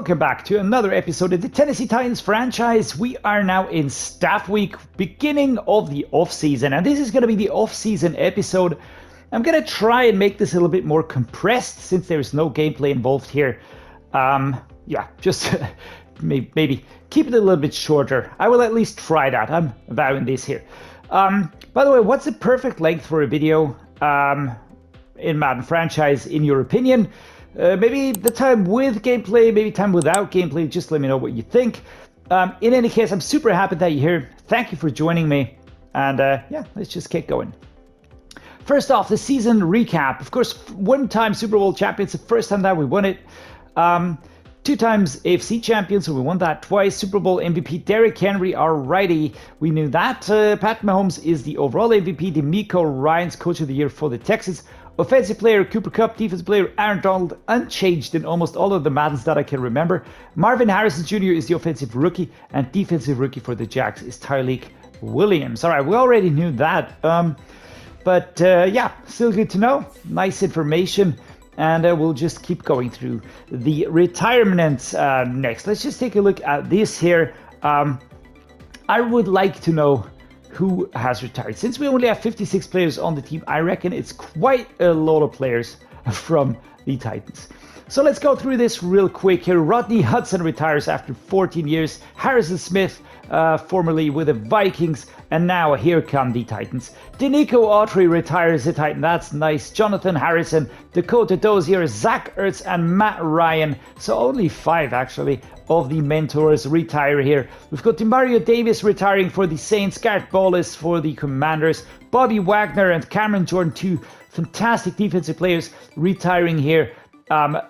welcome back to another episode of the Tennessee Titans franchise. We are now in staff week, beginning of the off-season, and this is going to be the off-season episode. I'm going to try and make this a little bit more compressed since there's no gameplay involved here. Yeah, just maybe keep it a little bit shorter. I will at least try that. I'm vowing this here. By the way, what's the perfect length for a video in Madden franchise, in your opinion? Maybe the time with gameplay, maybe time without gameplay. Just let me know what you think. In any case, I'm super happy that you're here. Thank you for joining me. And yeah, let's just get going. First off, the season recap. Of course, one-time Super Bowl champions, the first time that we won it. Two times AFC champions, so we won that twice. Super Bowl MVP, Derrick Henry, alrighty. We knew that. Pat Mahomes is the overall MVP. DeMeco Ryans, Coach of the Year for the Texans. Offensive player, Cooper Kupp. Defensive player, Aaron Donald, unchanged in almost all of the Maddens that I can remember. Marvin Harrison Jr. is the offensive rookie, and defensive rookie for the Jags is Tyjae Williams. All right, we already knew that. But yeah, still good to know. Nice information. And we'll just keep going through the retirements next. Let's just take a look at this here. I would like to know who has retired. Since we only have 56 players on the team, I reckon it's quite a lot of players from the Titans. So let's go through this real quick here. Rodney Hudson retires after 14 years. Harrison Smith, formerly with the Vikings, and now here come the Titans. Denico Autry retires the Titan. That's nice. Jonathan Harrison, Dakota Dozier, Zach Ertz, and Matt Ryan. So only 5 actually of the mentors retire here. We've got Demario Davis retiring for the Saints, Garrett Bolles for the Commanders, Bobby Wagner and Cameron Jordan, 2 fantastic defensive players, retiring here.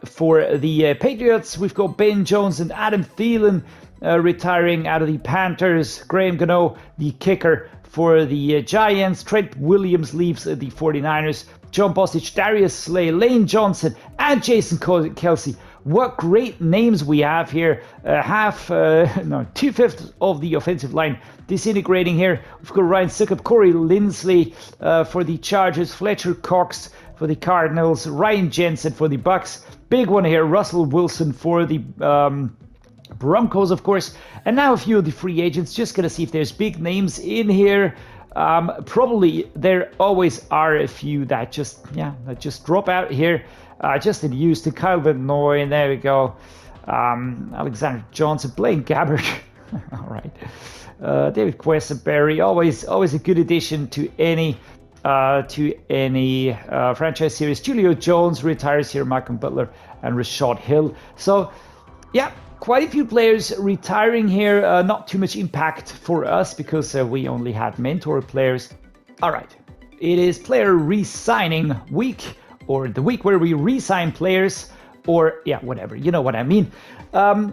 For the Patriots, we've got Ben Jones and Adam Thielen retiring out of the Panthers. Graham Geno, the kicker for the Giants. Trent Williams leaves the 49ers. John Bostic, Darius Slay, Lane Johnson, and Jason Kelsey. What great names we have here. 2/5 of the offensive line disintegrating here. We've got Ryan Suckup, Corey Linsley for the Chargers, Fletcher Cox for the Cardinals, Ryan Jensen for the Bucks. Big one here, Russell Wilson for the Broncos, of course. And now a few of the free agents. Just gonna see if there's big names in here. Probably there always are a few that just drop out here. Justin Houston, Kyle Van Noy, and there we go. Alexander Johnson, Blaine Gabbert. All right. David Quessenberry, always a good addition to any franchise series. Julio Jones retires here, Malcolm Butler and Rashad Hill. So yeah, quite a few players retiring here. Not too much impact for us because we only had mentor players. All right, it is player re-signing week, or the week where we re-sign players, or yeah, whatever, you know what I mean.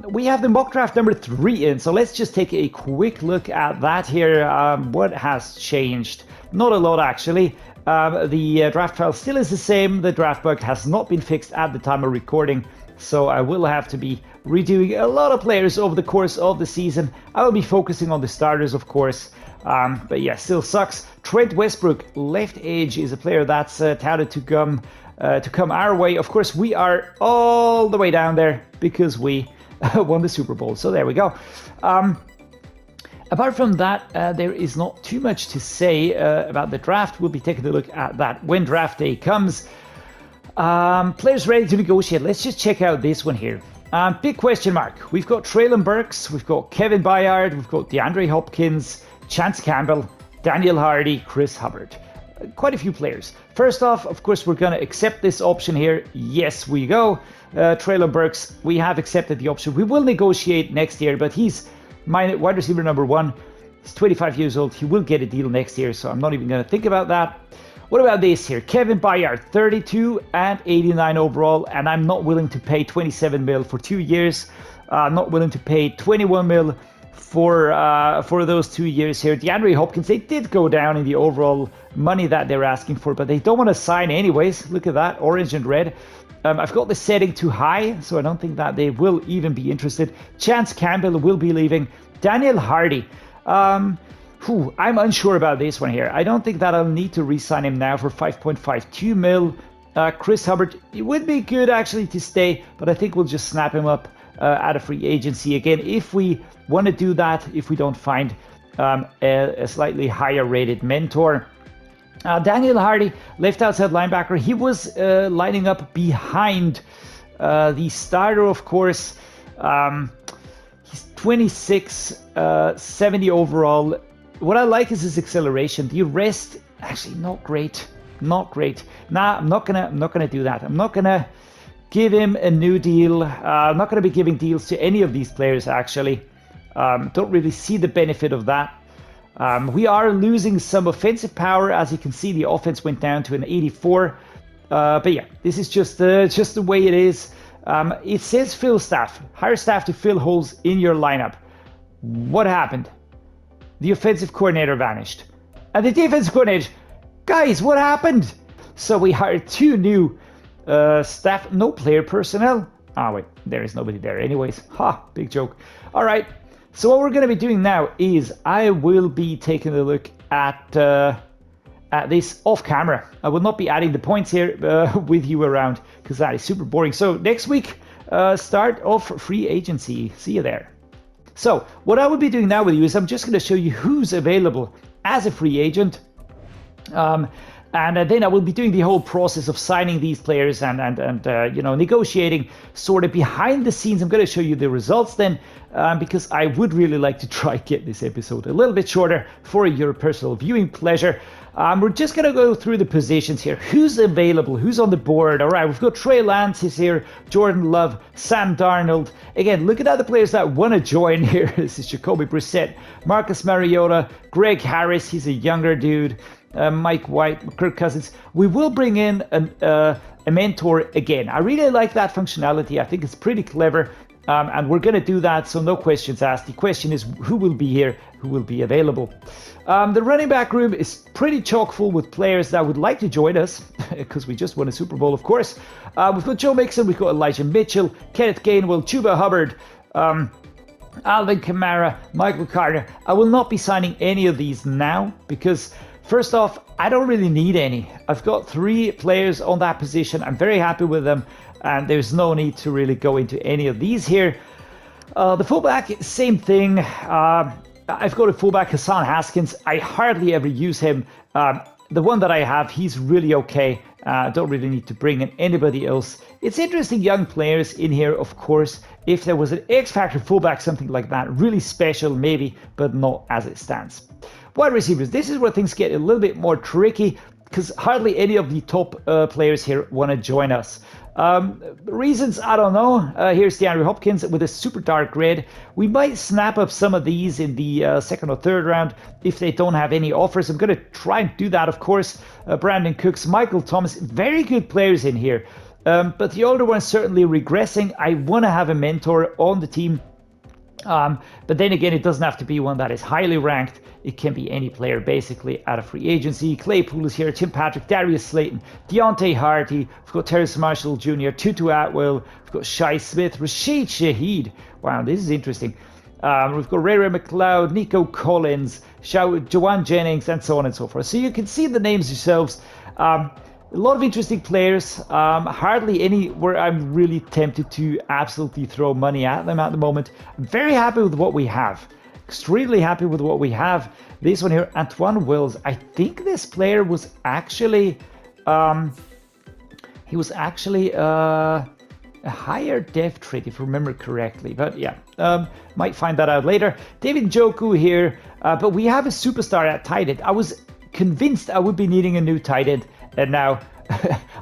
We have the mock draft number 3 in, so let's just take a quick look at that here. What has changed? Not a lot, actually. The draft file still is the same. The draft bug has not been fixed at the time of recording, so I will have to be redoing a lot of players over the course of the season. I will be focusing on the starters, of course, but yeah, still sucks. Trent Westbrook, left edge, is a player that's touted to come our way. Of course, we are all the way down there because we won the Super Bowl. So there we go. Apart from that, there is not too much to say about the draft. We'll be taking a look at that when draft day comes. Players ready to negotiate. Let's just check out this one here. Big question mark. We've got Treylon Burks, we've got Kevin Byard, we've got DeAndre Hopkins, Chance Campbell, Daniel Hardy, Chris Hubbard. Quite a few players. First off, of course, we're going to accept this option here. Yes, we go. Treylon Burks, we have accepted the option. We will negotiate next year, but he's my wide receiver number 1. He's 25 years old. He will get a deal next year, so I'm not even going to think about that. What about this here? Kevin Byard, 32 and 89 overall, and I'm not willing to pay 27 mil for 2 years. Not willing to pay 21 mil for those 2 years here. DeAndre Hopkins, they did go down in the overall money that they're asking for, but they don't want to sign anyways. Look at that, orange and red. I've got the setting too high, so I don't think that they will even be interested. Chance Campbell will be leaving. Daniel Hardy. I'm unsure about this one here. I don't think that I'll need to re-sign him now for 5.52 mil. Chris Hubbard, it would be good actually to stay, but I think we'll just snap him up out of free agency. Again, if we want to do that, if we don't find a slightly higher rated mentor. Daniel Hardy, left outside linebacker, he was lining up behind the starter, of course. He's 26, 70 overall. What I like is his acceleration. The rest, actually not great. Not great. Nah, I'm not gonna do that. I'm not gonna give him a new deal. I'm not gonna be giving deals to any of these players, actually. Don't really see the benefit of that. We are losing some offensive power. As you can see, the offense went down to an 84. But yeah, this is just the way it is. It says fill staff. Hire staff to fill holes in your lineup. What happened? The offensive coordinator vanished. And the defensive coordinator... Guys, what happened? So we hired 2 new staff, no player personnel. Ah, wait, there is nobody there anyways. Ha, big joke. All right. So what we're going to be doing now is I will be taking a look at this off camera. I will not be adding the points here with you around because that is super boring. So next week, start of free agency. See you there. So what I will be doing now with you is I'm just going to show you who's available as a free agent. And then I will be doing the whole process of signing these players and negotiating sort of behind the scenes. I'm going to show you the results then, because I would really like to try get this episode a little bit shorter for your personal viewing pleasure. We're just going to go through the positions here. Who's available? Who's on the board? All right, we've got Trey Lance is here, Jordan Love, Sam Darnold. Again, look at other players that want to join here. This is Jacoby Brissett, Marcus Mariota, Greg Harris. He's a younger dude. Mike White, Kirk Cousins. We will bring in a mentor again. I really like that functionality. I think it's pretty clever, and we're going to do that, so no questions asked. The question is who will be here, who will be available. The running back room is pretty chock full with players that would like to join us, because we just won a Super Bowl, of course. We've got Joe Mixon, we've got Elijah Mitchell, Kenneth Gainwell, Chuba Hubbard, Alvin Kamara, Michael Carter. I will not be signing any of these now because... First off, I don't really need any. I've got 3 players on that position. I'm very happy with them, and there's no need to really go into any of these here. The fullback, same thing. I've got a fullback, Hassan Haskins. I hardly ever use him. The one that I have, he's really okay. Don't really need to bring in anybody else. It's interesting young players in here, of course. If there was an X-Factor fullback, something like that, really special maybe, but not as it stands. Wide receivers, this is where things get a little bit more tricky because hardly any of the top players here want to join us. Reasons, I don't know. Here's DeAndre Hopkins with a super dark red. We might snap up some of these in the 2nd or 3rd round if they don't have any offers. I'm going to try and do that, of course. Brandon Cooks, Michael Thomas, very good players in here. But the older ones certainly regressing. I want to have a mentor on the team. But then again, it doesn't have to be one that is highly ranked. It can be any player basically out of free agency. Claypool is here, Tim Patrick, Darius Slayton, Deontay Hardy. We've got Terrace Marshall Jr., Tutu Atwell. We've got Shai Smith, Rashid Shaheed. Wow, this is interesting. We've got Ray McLeod, Nico Collins, Joanne Jennings, and so on and so forth. So you can see the names yourselves. A lot of interesting players, hardly any where I'm really tempted to absolutely throw money at them at the moment. I'm very happy with what we have. Extremely happy with what we have. This one here, Antwane Wills. I think this player was actually, a higher dev trait if I remember correctly. But yeah, might find that out later. David Njoku here, but we have a superstar at tight end. I was convinced I would be needing a new tight end, and now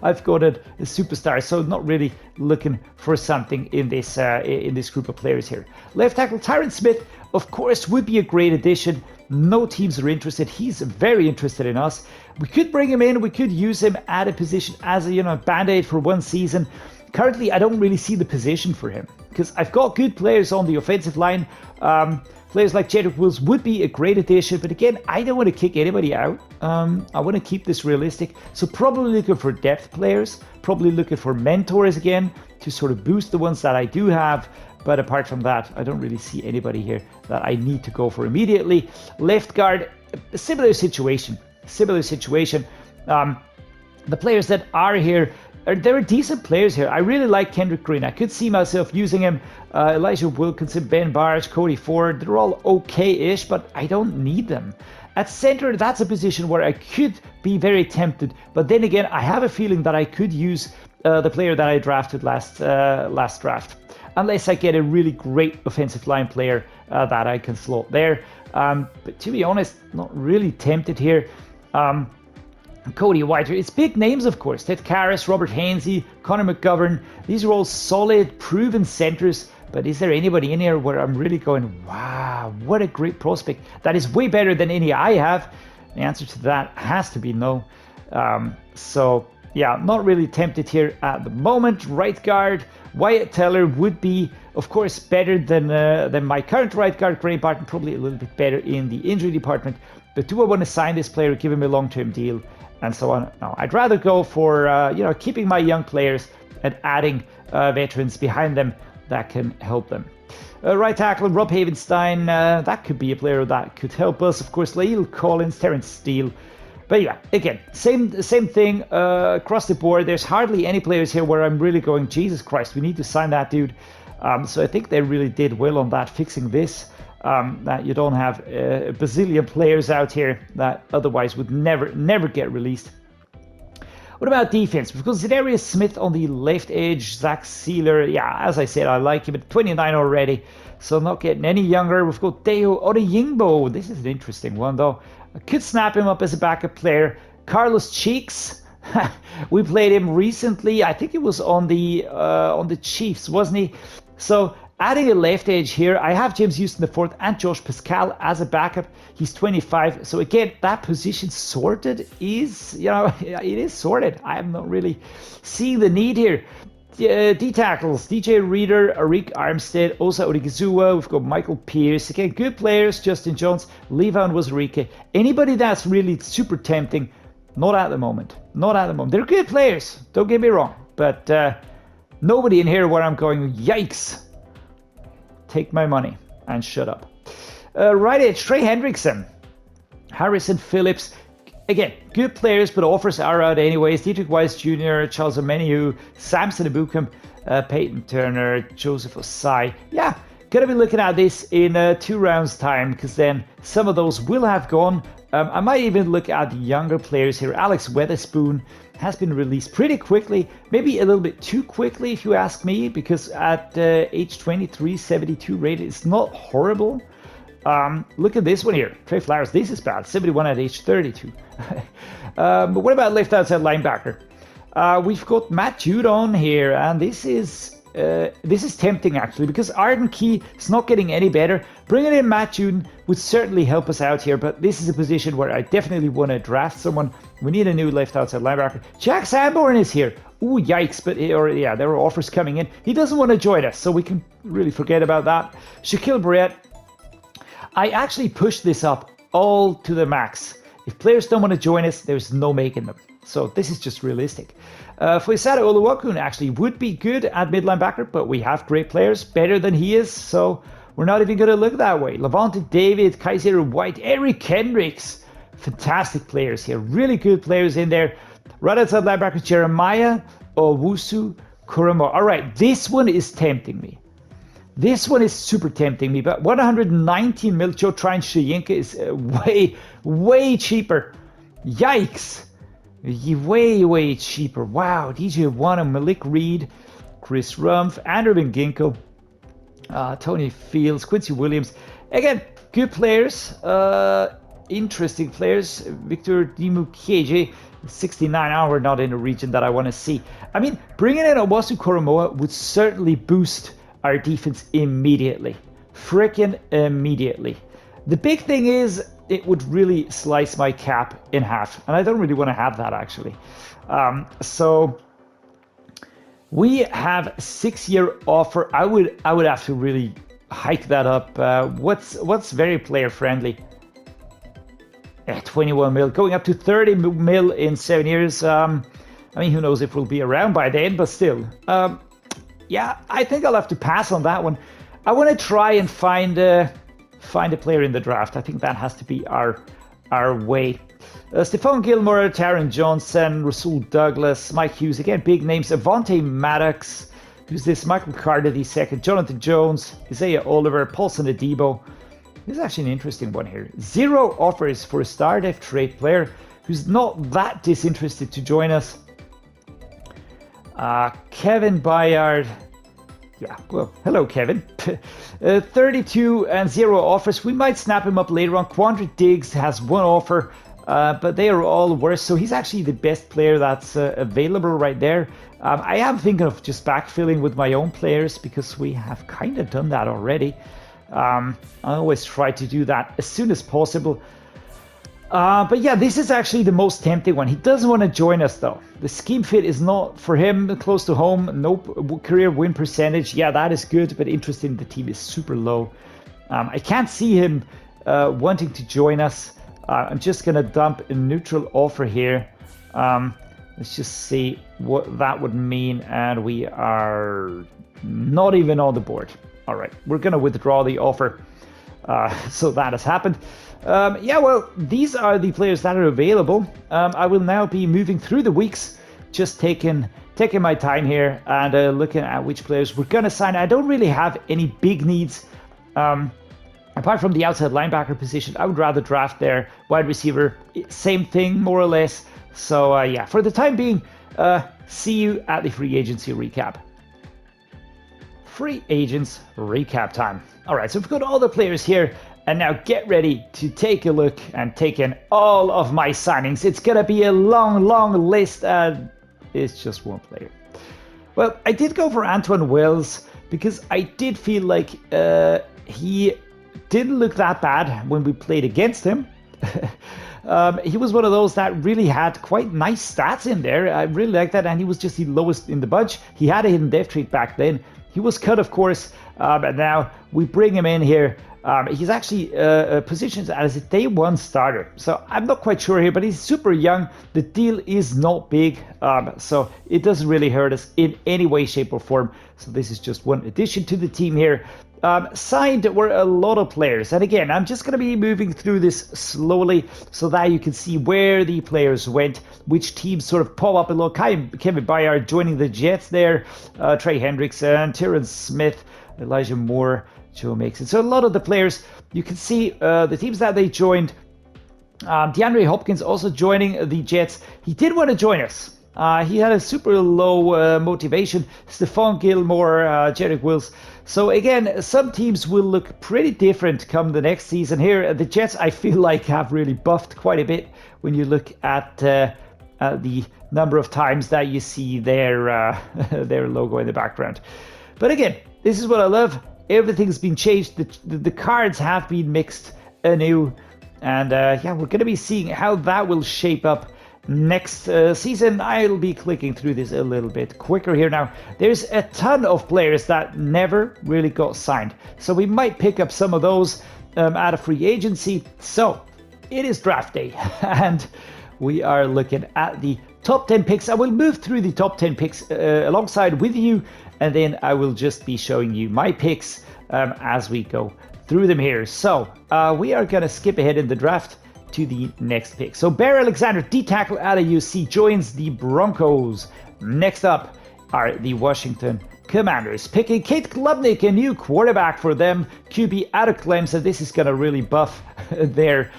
I've got a superstar, so not really looking for something in this group of players here. Left tackle Tyron Smith, of course, would be a great addition. No teams are interested. He's very interested in us. We could bring him in. We could use him at a position as a band-aid for one season. Currently, I don't really see the position for him because I've got good players on the offensive line. Players like Jedrick Wills would be a great addition, but again, I don't want to kick anybody out. I want to keep this realistic. So probably looking for depth players, probably looking for mentors again to sort of boost the ones that I do have. But apart from that, I don't really see anybody here that I need to go for immediately. Left guard, a similar situation. The players that are here, there are decent players here. I really like Kendrick Green. I could see myself using him. Elijah Wilkinson, Ben Barge, Cody Ford, they're all okay-ish, but I don't need them. At center, that's a position where I could be very tempted. But then again, I have a feeling that I could use the player that I drafted last draft. Unless I get a really great offensive line player that I can slot there. But to be honest, not really tempted here. Cody Whiter, it's big names, of course. Ted Karras, Robert Hainsey, Connor McGovern. These are all solid, proven centers. But is there anybody in here where I'm really going, wow, what a great prospect. That is way better than any I have? The answer to that has to be no. So, yeah, not really tempted here at the moment. Right guard, Wyatt Teller would be, of course, better than my current right guard, Gray Barton, probably a little bit better in the injury department. But do I want to sign this player, give him a long-term deal, and so on? No, I'd rather go for, keeping my young players and adding veterans behind them that can help them. Right tackle, Rob Havenstein, that could be a player that could help us. Of course, Lael Collins, Terrence Steele. But yeah, again, same thing across the board. There's hardly any players here where I'm really going, Jesus Christ, we need to sign that dude. So I think they really did well on that, fixing this. That you don't have a bazillion players out here that otherwise would never get released. What about defense? We've got Zedarius Smith on the left edge, Zach Sealer. Yeah, as I said, I like him at 29 already, so not getting any younger. We've got Deo Odeyingbo. This is an interesting one, though. I could snap him up as a backup player. Carlos Cheeks. We played him recently. I think it was on the Chiefs, wasn't he? So adding a left edge here, I have James Houston IV and Josh Pascal as a backup. He's 25. So again, that position sorted is, it is sorted. I am not really seeing the need here. D tackles, DJ Reader, Arik Armstead, Osa Odigizua. We've got Michael Pierce. Again, good players. Justin Jones, Levan Wazarike. Anybody that's really super tempting, not at the moment. Not at the moment. They're good players. Don't get me wrong. But nobody in here where I'm going, yikes. Take my money and shut up. Right edge, Trey Hendrickson, Harrison Phillips. Again, good players, but offers are out anyways. Dietrich Weiss Jr., Charles Omenihu, Samson Ibukam, Peyton Turner, Joseph Osai. Yeah, gonna be looking at this in 2 rounds time, because then some of those will have gone. I might even look at the younger players here. Alex Weatherspoon has been released pretty quickly, maybe a little bit too quickly if you ask me, because at age 23, 72 rated, it's not horrible. Look at this one here, Trey Flowers. This is bad, 71 at age 32. But what about left outside linebacker? We've got Matt Judon here, and this is tempting actually, because Arden Key is not getting any better. Bringing in Matt Judon would certainly help us out here, but this is a position where I definitely want to draft someone. We need a new left outside linebacker. Jack Sanborn is here. Ooh, yikes, but there are offers coming in. He doesn't want to join us, so we can really forget about that. Shaquille Barrett. I actually pushed this up all to the max. If players don't want to join us, there's no making them. So this is just realistic. Foysada Oluwakun actually would be good at mid linebacker, but we have great players, better than he is, so we're not even going to look that way. Levante David, Kaiser White, Eric Kendricks, fantastic players here, really good players in there. Right outside linebacker, Jeremiah Owusu Kuramo. All right, this one is tempting me. This one is super tempting me, but 119 mil Joe Trine Shayinka is way cheaper. Yikes. Way cheaper. Wow. DJ Wano, Malik Reed, Chris Rumpf, Andrew Van Ginkel, Tony Fields, Quincy Williams. Again, good players. Interesting players. Victor Dimukieje, 69 hour, not in a region that I want to see. I mean, bringing in Owasu Koromoa would certainly boost our defense immediately. Frickin' immediately. The big thing is, it would really slice my cap in half, and I don't really want to have that actually. So we have a 6-year offer. I would have to really hike that up. What's very player friendly? 21 mil, going up to 30 mil in 7 years. I mean, who knows if we'll be around by then, but still. Yeah, I think I'll have to pass on that one. I want to try and find a player in the draft. I think that has to be our way. Stephon Gilmore, Taron Johnson, Rasul Douglas, Mike Hughes, again, big names. Avonte Maddox, who's this? Michael Carter II, Jonathan Jones, Isaiah Oliver, Paulson Adebo. This is actually an interesting one here. 0 offers for a star depth trait player who's not that disinterested to join us. Kevin Bayard. Yeah, well, hello, Kevin. 32 and 0 offers. We might snap him up later on. Quandre Diggs has 1 offer, but they are all worse. So he's actually the best player that's available right there. I am thinking of just backfilling with my own players because we have kind of done that already. I always try to do that as soon as possible. But yeah, this is actually the most tempting one. He doesn't want to join us though. The scheme fit is not for him, close to home. Nope. Career win percentage, yeah, that is good, but interest in the team is super low. I can't see him wanting to join us. I'm just going to dump a neutral offer here. Let's just see what that would mean. And we are not even on the board. All right, we're going to withdraw the offer. So that has happened. Yeah, well, these are the players that are available. I will now be moving through the weeks, just taking my time here and looking at which players we're going to sign. I don't really have any big needs. Apart from the outside linebacker position, I would rather draft their wide receiver. Same thing, more or less. So, yeah, for the time being, see you at the free agency recap. Free agents recap time. All right, so we've got all the players here. And now get ready to take a look and take in all of my signings. It's going to be a long, long list, and it's just one player. Well, I did go for Antwane Wells because I did feel like he didn't look that bad when we played against him. He was one of those that really had quite nice stats in there. I really like that, and he was just the lowest in the bunch. He had a hidden depth trait back then. He was cut, of course, and now we bring him in here. He's actually positioned as a day 1 starter. So I'm not quite sure here, but he's super young. The deal is not big, so it doesn't really hurt us in any way, shape, or form. So this is just one addition to the team here. Signed were a lot of players. And again, I'm just going to be moving through this slowly so that you can see where the players went, which teams sort of pop up a lot. Kevin Bayard joining the Jets there, Trey Hendrickson, Tyron Smith, Elijah Moore, Joe Mixon. So a lot of the players, you can see the teams that they joined. DeAndre Hopkins also joining the Jets. He did want to join us. He had a super low motivation. Stephon Gilmore, Jedrick Wills. So again, some teams will look pretty different come the next season. Here, the Jets, I feel like, have really buffed quite a bit when you look at the number of times that you see their logo in the background. But again, this is what I love. Everything's been changed. The cards have been mixed anew. And yeah, we're going to be seeing how that will shape up next season. I'll be clicking through this a little bit quicker here now. There's a ton of players that never really got signed. So we might pick up some of those out of free agency. So it is draft day. And we are looking at the top 10 picks. I will move through the top 10 picks alongside with you. And then I will just be showing you my picks as we go through them here. So we are going to skip ahead in the draft to the next pick. So Bear Alexander, D-tackle out of UC, joins the Broncos. Next up are the Washington Commanders, picking Kate Klubnik, a new quarterback for them. QB out of Clemson. This is going to really buff their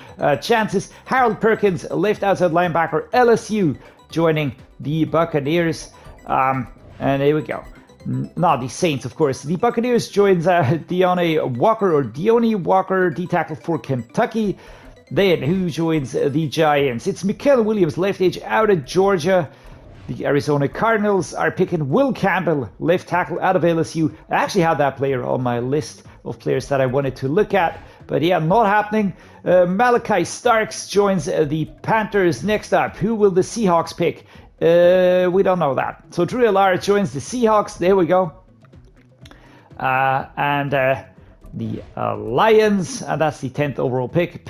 chances. Harold Perkins, left outside linebacker, LSU, joining the Buccaneers. And there we go. No, the Saints, of course. The Buccaneers joins Deone Walker, D-tackle for Kentucky. Then who joins the Giants? It's Mikael Williams, left edge out of Georgia. The Arizona Cardinals are picking Will Campbell, left tackle out of LSU. I actually had that player on my list of players that I wanted to look at. But yeah, not happening. Malachi Starks joins the Panthers. Next up, who will the Seahawks pick? We don't know that. So Drew Allar joins the Seahawks. There we go. And the Lions, and that's the 10th overall pick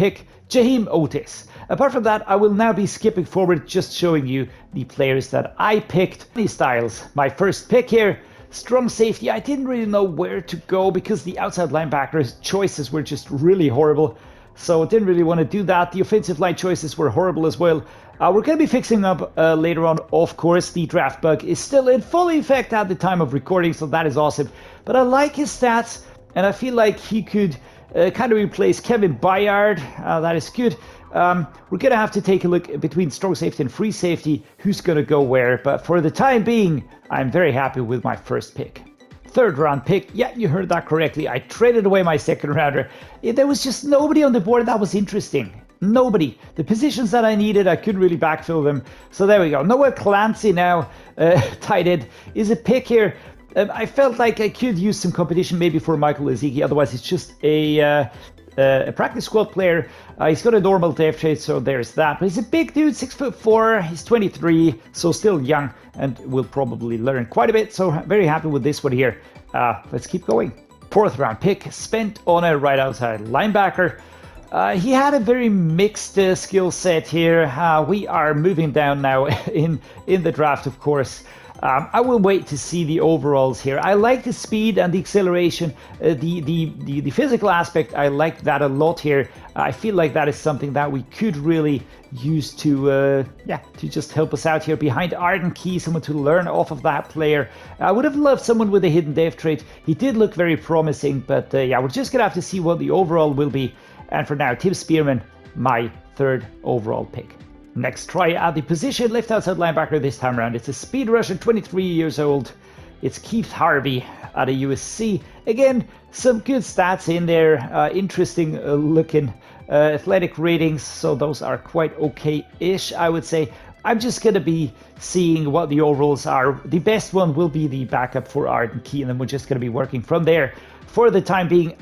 Jaheim Otis. Apart from that, I will now be skipping forward, just showing you the players that I picked. These styles. My first pick here, strong safety. I didn't really know where to go because the outside linebackers choices were just really horrible. so didn't really want to do that. The offensive line choices were horrible as well. We're going to be fixing up later on, of course. The draft bug is still in full effect at the time of recording, so that is awesome. But I like his stats, and I feel like he could kind of replace Kevin Byard. That is good. We're going to have to take a look between strong safety and free safety, who's going to go where. But for the time being, I'm very happy with my first pick. Third round pick, yeah, you heard that correctly. I traded away my second rounder. There was just nobody on the board that was interesting. Nobody. The positions that I needed, I couldn't really backfill them. So there we go. Noah Clancy now, tight end, is a pick here. I felt like I could use some competition maybe for Michael Ezeki. Otherwise, it's just a practice squad player. He's got a normal depth chart, so there's that. But he's a big dude, 6'4". He's 23, so still young, and will probably learn quite a bit. So very happy with this one here. Let's keep going. Fourth round pick, spent on a right outside linebacker. He had a very mixed skill set here. We are moving down now in the draft, of course. I will wait to see the overalls here. I like the speed and the acceleration, the physical aspect. I like that a lot here. I feel like that is something that we could really use to just help us out here behind Arden Key, someone to learn off of that player. I would have loved someone with a hidden dev trait. He did look very promising, but yeah, we're just gonna have to see what the overall will be. And for now, Tim Spearman, my third overall pick. Next try at the position, left outside linebacker this time around. It's a speed rusher, 23 years old. It's Keith Harvey out of USC. Again, some good stats in there. Interesting looking athletic ratings. So those are quite okay-ish, I would say. I'm just going to be seeing what the overalls are. The best one will be the backup for Arden Key, and then we're just going to be working from there. For the time being,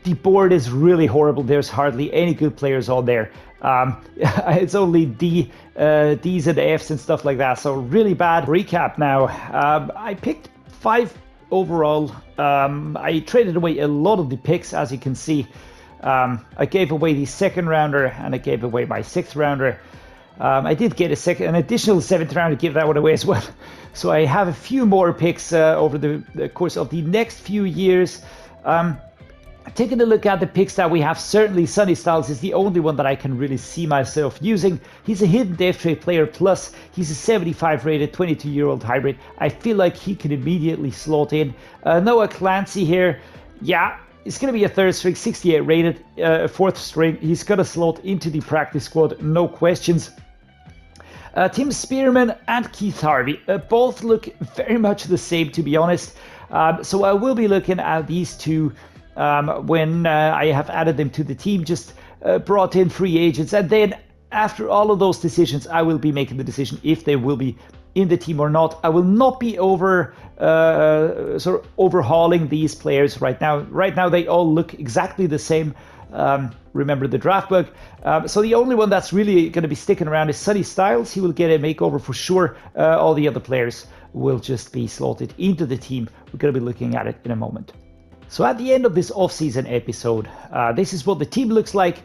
the board is really horrible. There's hardly any good players on there. It's only D's and F's and stuff like that, so really bad. Recap now. I picked 5 overall. I traded away a lot of the picks, as you can see. I gave away the second rounder, and I gave away my 6th rounder. I did get an additional 7th round to give that one away as well. So I have a few more picks over the course of the next few years. Taking a look at the picks that we have, certainly Sonny Styles is the only one that I can really see myself using. He's a hidden dev trait player, plus he's a 75 rated 22-year-old hybrid. I feel like he can immediately slot in. Noah Clancy here, yeah, it's going to be a 3rd string, 68 rated, 4th string. He's going to slot into the practice squad, no questions. Tim Spearman and Keith Harvey both look very much the same, to be honest. So I will be looking at these two when I have added them to the team, just brought in free agents. And then after all of those decisions, I will be making the decision if they will be in the team or not. I will not be overhauling these players right now. Right now, they all look exactly the same. Remember the draft bug. So the only one that's really going to be sticking around is Sonny Styles. He will get a makeover for sure. All the other players will just be slotted into the team. We're going to be looking at it in a moment. So at the end of this off-season episode, this is what the team looks like.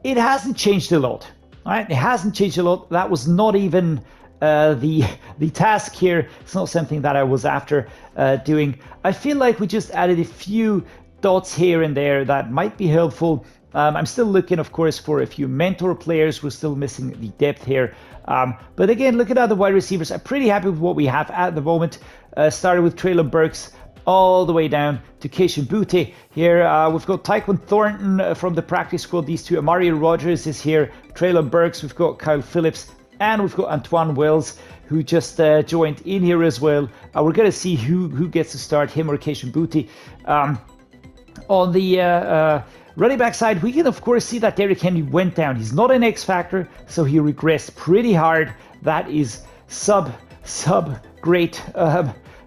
It hasn't changed a lot. Right? It hasn't changed a lot. That was not even the task here. It's not something that I was after doing. I feel like we just added a few dots here and there that might be helpful. I'm still looking, of course, for a few mentor players. We're still missing the depth here. But again, looking at the wide receivers, I'm pretty happy with what we have at the moment. Started with Treylon Burks all the way down to Keishan Muti. Here we've got Tyquan Thornton from the practice squad. These two, Amari Rodgers is here. Treylon Burks, we've got Kyle Phillips, and we've got Antwane Wells, who just joined in here as well. We're going to see who gets to start, him or Keishan Muti. On the running back side, we can of course see that Derrick Henry went down. He's not an X factor, so he regressed pretty hard. That is great,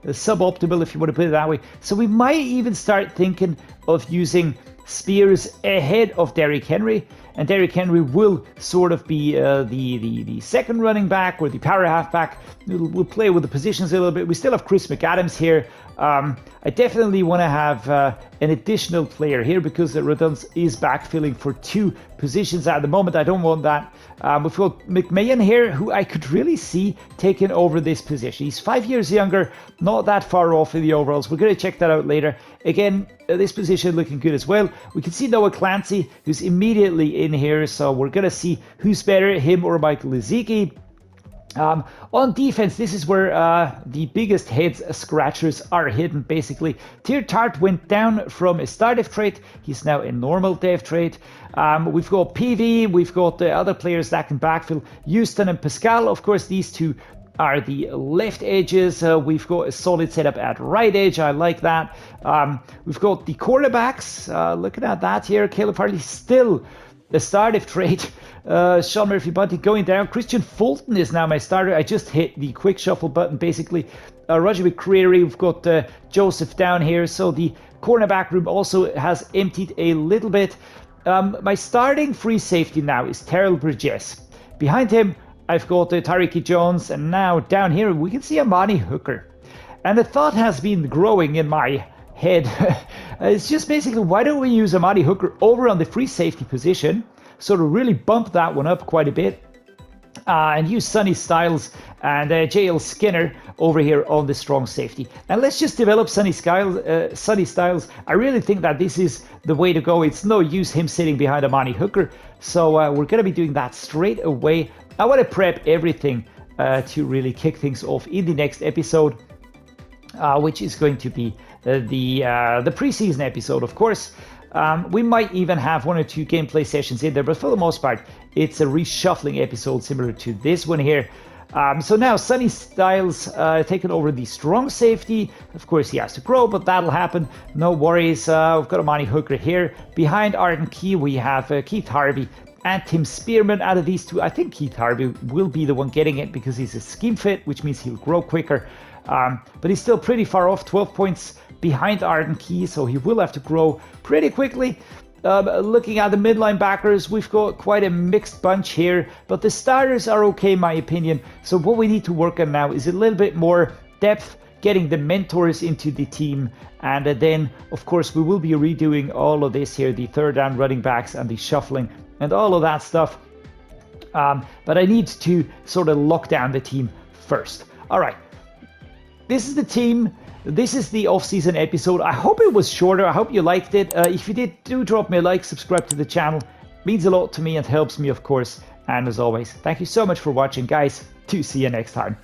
suboptimal if you want to put it that way. So we might even start thinking of using Spears ahead of Derrick Henry, and Derrick Henry will sort of be the second running back or the power halfback. We'll play with the positions a little bit. We still have Chris McAdams here. I definitely want to have an additional player here because the Rodgers is backfilling for 2 positions at the moment. I don't want that. We've got McMahon here, who I could really see taking over this position. He's 5 years younger, not that far off in the overalls. We're going to check that out later. Again, this position looking good as well. We can see Noah Clancy, who's immediately in here, so we're going to see who's better, him or Michael Ezeki. On defense, this is where the biggest head scratchers are hidden, basically. Tier Tart went down from a star dev trait. He's now a normal dev trait. We've got PV, we've got the other players that can backfill. Houston and Pascal, of course, these two are the left edges. We've got a solid setup at right edge. I like that. We've got the cornerbacks. Looking at that here, Caleb Farley still the startive trade. Sean Murphy-Bunting going down. Christian Fulton is now my starter. I just hit the quick shuffle button, basically. Roger McCreary, we've got Joseph down here. So the cornerback room also has emptied a little bit. My starting free safety now is Terrell Bridges. Behind him, I've got Tyreek Jones. And now down here, we can see Amani Hooker. And the thought has been growing in my head. It's just basically, why don't we use Amani Hooker over on the free safety position, so to really bump that one up quite a bit, and use Sonny Styles and JL Skinner over here on the strong safety. And let's just develop Sonny Styles. I really think that this is the way to go. It's no use him sitting behind Amani Hooker, so we're going to be doing that straight away. I want to prep everything to really kick things off in the next episode, which is going to be the preseason episode, of course. We might even have 1 or 2 gameplay sessions in there, but for the most part, it's a reshuffling episode similar to this one here. So now Sonny Styles taking over the strong safety. Of course, he has to grow, but that'll happen. No worries. We've got Amani Hooker here. Behind Arden Key, we have Keith Harvey and Tim Spearman. Out of these two, I think Keith Harvey will be the one getting it because he's a scheme fit, which means he'll grow quicker. But he's still pretty far off, 12 points behind Arden Key, so he will have to grow pretty quickly. Looking at the midline backers, we've got quite a mixed bunch here, but the starters are okay in my opinion. So what we need to work on now is a little bit more depth, getting the mentors into the team, and then of course we will be redoing all of this here, the third down running backs and the shuffling and all of that stuff. But I need to sort of lock down the team first. All right, this is the team. This is the off-season episode. I hope it was shorter. I hope you liked it. If you did, do drop me a like, subscribe to the channel. It means a lot to me and helps me, of course. And as always, thank you so much for watching, guys. To see you next time.